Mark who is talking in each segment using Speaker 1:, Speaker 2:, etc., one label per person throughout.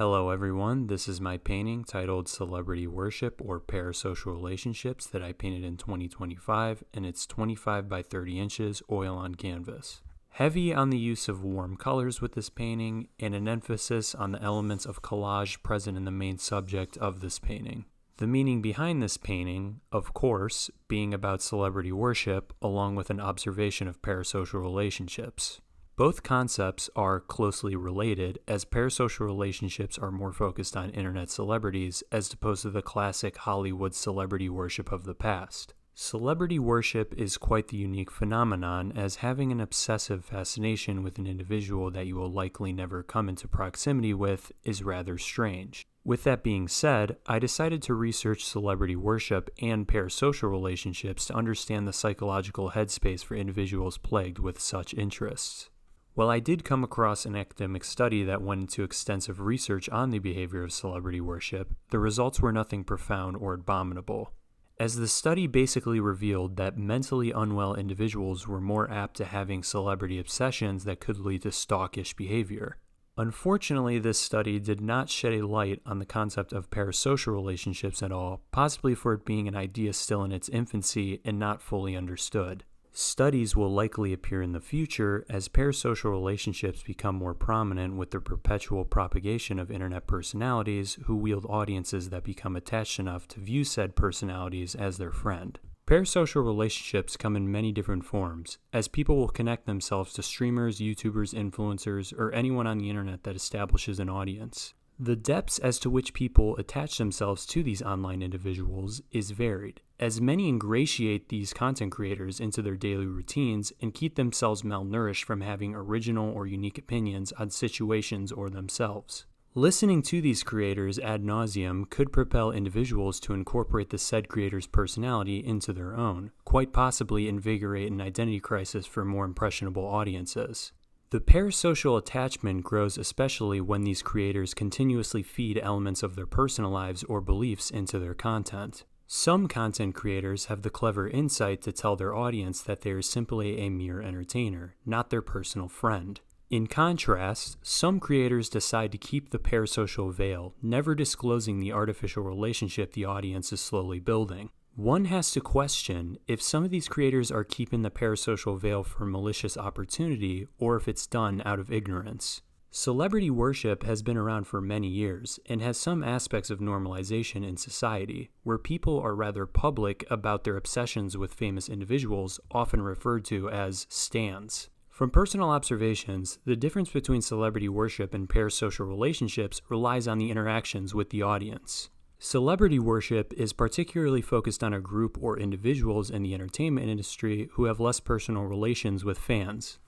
Speaker 1: Hello everyone, this is my painting titled Celebrity Worship or Parasocial Relationships that I painted in 2025, and it's 25 by 30 inches oil on canvas. Heavy on the use of warm colors with this painting, and an emphasis on the elements of collage present in the main subject of this painting. The meaning behind this painting, of course, being about celebrity worship along with an observation of parasocial relationships. Both concepts are closely related, as parasocial relationships are more focused on internet celebrities as opposed to the classic Hollywood celebrity worship of the past. Celebrity worship is quite the unique phenomenon, as having an obsessive fascination with an individual that you will likely never come into proximity with is rather strange. With that being said, I decided to research celebrity worship and parasocial relationships to understand the psychological headspace for individuals plagued with such interests. While I did come across an academic study that went into extensive research on the behavior of celebrity worship, the results were nothing profound or abominable, as the study basically revealed that mentally unwell individuals were more apt to having celebrity obsessions that could lead to stalkish behavior. Unfortunately, this study did not shed a light on the concept of parasocial relationships at all, possibly for it being an idea still in its infancy and not fully understood. Studies will likely appear in the future as parasocial relationships become more prominent with the perpetual propagation of internet personalities who wield audiences that become attached enough to view said personalities as their friend. Parasocial relationships come in many different forms, as people will connect themselves to streamers, YouTubers, influencers, or anyone on the internet that establishes an audience. The depths as to which people attach themselves to these online individuals is varied, as many ingratiate these content creators into their daily routines and keep themselves malnourished from having original or unique opinions on situations or themselves. Listening to these creators ad nauseum could propel individuals to incorporate the said creator's personality into their own, quite possibly invigorate an identity crisis for more impressionable audiences. The parasocial attachment grows especially when these creators continuously feed elements of their personal lives or beliefs into their content. Some content creators have the clever insight to tell their audience that they are simply a mere entertainer, not their personal friend. In contrast, some creators decide to keep the parasocial veil, never disclosing the artificial relationship the audience is slowly building. One has to question if some of these creators are keeping the parasocial veil for malicious opportunity or if it's done out of ignorance. Celebrity worship has been around for many years and has some aspects of normalization in society, where people are rather public about their obsessions with famous individuals, often referred to as stans. From personal observations, the difference between celebrity worship and parasocial relationships relies on the interactions with the audience. Celebrity worship is particularly focused on a group or individuals in the entertainment industry who have less personal relations with fans.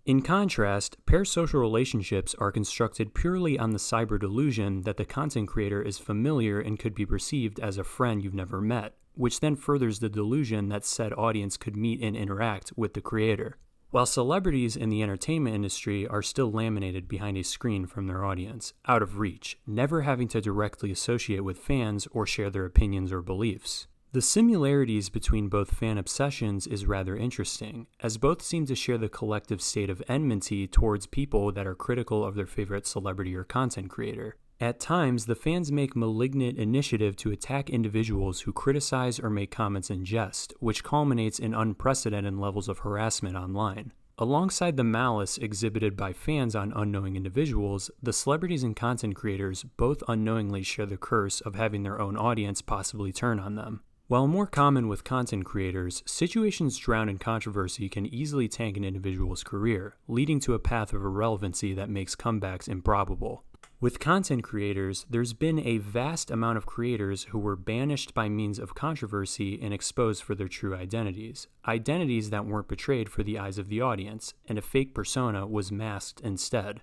Speaker 1: In contrast, parasocial relationships are constructed purely on the cyber delusion that the content creator is familiar and could be perceived as a friend you've never met, which then furthers the delusion that said audience could meet and interact with the creator. While celebrities in the entertainment industry are still laminated behind a screen from their audience, out of reach, never having to directly associate with fans or share their opinions or beliefs. The similarities between both fan obsessions is rather interesting, as both seem to share the collective state of enmity towards people that are critical of their favorite celebrity or content creator. At times, the fans make malignant initiative to attack individuals who criticize or make comments in jest, which culminates in unprecedented levels of harassment online. Alongside the malice exhibited by fans on unknowing individuals, the celebrities and content creators both unknowingly share the curse of having their own audience possibly turn on them. While more common with content creators, situations drowned in controversy can easily tank an individual's career, leading to a path of irrelevancy that makes comebacks improbable. With content creators, there's been a vast amount of creators who were banished by means of controversy and exposed for their true identities that weren't portrayed for the eyes of the audience, and a fake persona was masked instead.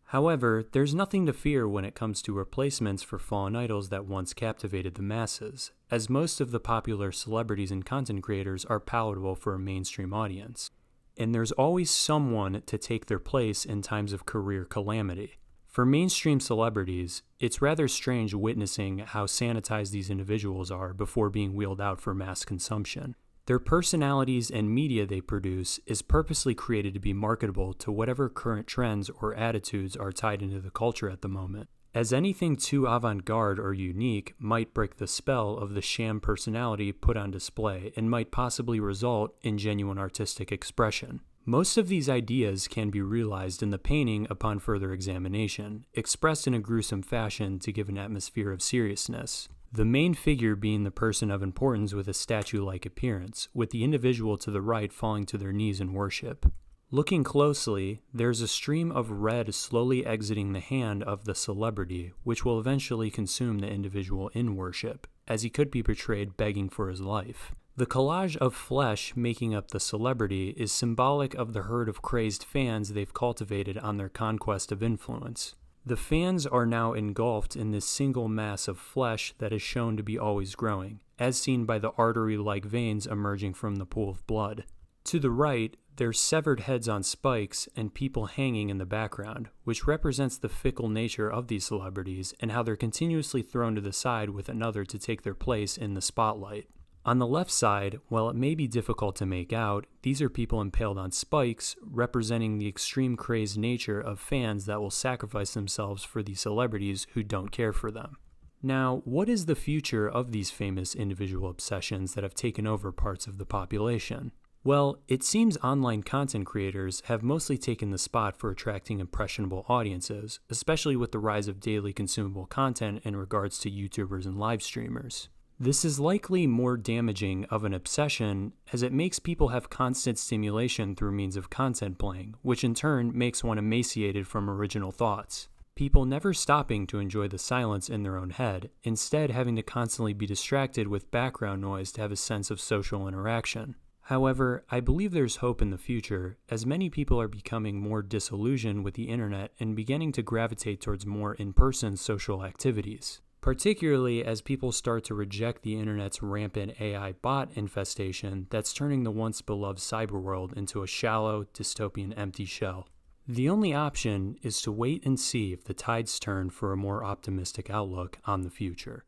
Speaker 1: However, there's nothing to fear when it comes to replacements for fallen idols that once captivated the masses, as most of the popular celebrities and content creators are palatable for a mainstream audience. And there's always someone to take their place in times of career calamity. For mainstream celebrities, it's rather strange witnessing how sanitized these individuals are before being wheeled out for mass consumption. Their personalities and media they produce is purposely created to be marketable to whatever current trends or attitudes are tied into the culture at the moment. as anything too avant-garde or unique might break the spell of the sham personality put on display and might possibly result in genuine artistic expression. Most of these ideas can be realized in the painting upon further examination, expressed in a gruesome fashion to give an atmosphere of seriousness. The main figure being the person of importance with a statue-like appearance, with the individual to the right falling to their knees in worship. Looking closely, there's a stream of red slowly exiting the hand of the celebrity, which will eventually consume the individual in worship, as he could be portrayed begging for his life. The collage of flesh making up the celebrity is symbolic of the herd of crazed fans they've cultivated on their conquest of influence. The fans are now engulfed in this single mass of flesh that is shown to be always growing, as seen by the artery-like veins emerging from the pool of blood. To the right, there's severed heads on spikes and people hanging in the background, which represents the fickle nature of these celebrities and how they're continuously thrown to the side with another to take their place in the spotlight. On the left side, while it may be difficult to make out, these are people impaled on spikes, representing the extreme crazed nature of fans that will sacrifice themselves for these celebrities who don't care for them. Now, what is the future of these famous individual obsessions that have taken over parts of the population? Well, it seems online content creators have mostly taken the spot for attracting impressionable audiences, especially with the rise of daily consumable content in regards to YouTubers and live streamers. This is likely more damaging of an obsession as it makes people have constant stimulation through means of content playing, which in turn makes one emaciated from original thoughts. People never stopping to enjoy the silence in their own head, instead having to constantly be distracted with background noise to have a sense of social interaction. However, I believe there's hope in the future, as many people are becoming more disillusioned with the internet and beginning to gravitate towards more in-person social activities. Particularly as people start to reject the internet's rampant AI bot infestation that's turning the once beloved cyberworld into a shallow, dystopian empty shell. The only option is to wait and see if the tides turn for a more optimistic outlook on the future.